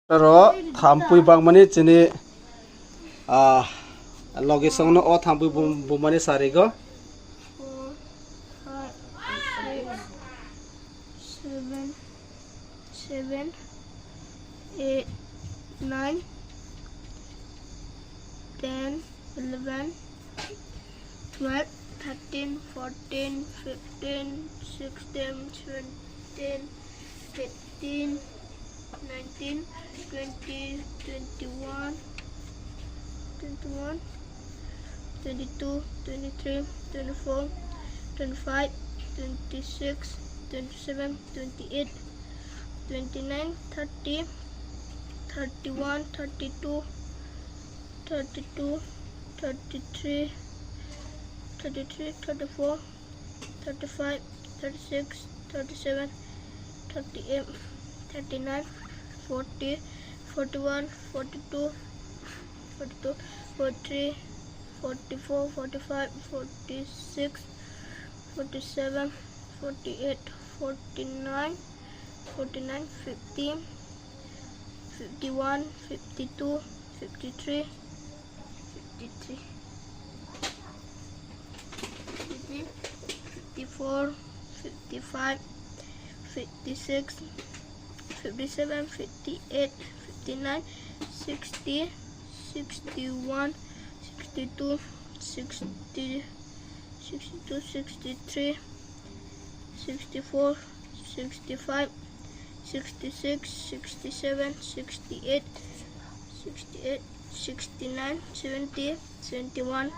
ro thampui bang mani chini location no o thampui bum mani sari go 4 5 6 7 8 9 10 11 12 13 14 15 16 17 18 19 20 21 22 23 24 25 26 27 28 29 30 31 32 32 33 33 34 35 36 37 38 39 40 41 42 42 43 44 45 46 47 48 49 49 50 51 52 53 53 54 55 56 57 58 59 60 61 62 60 62 63 64 65 66 67 68 68 69 70 71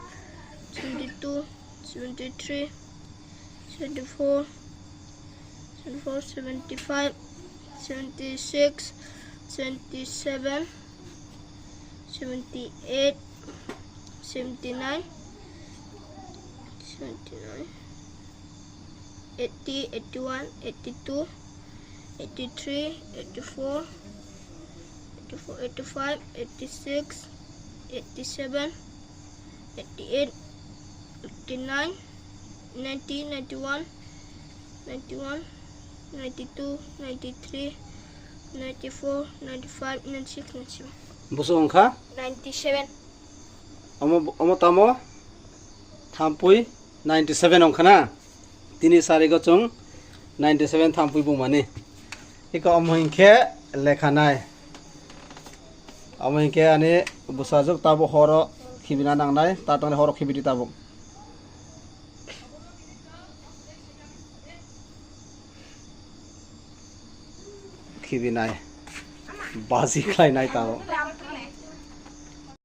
72 73 74 74 75 76 77 78 79 79 80 81 82 83 84 84 85 86 87 88 89 90 91 91 92 93 94 95 96 97 busong kha 97 omo tamo thampui 97 ong khana tini sari go chung 97 thampui bum mani iko omo hinkhe lekha nai omo hinkhe ani busajok tabo horo khibina nangnai tatone horo khibidi tabo khibinai bazi khlainai tabo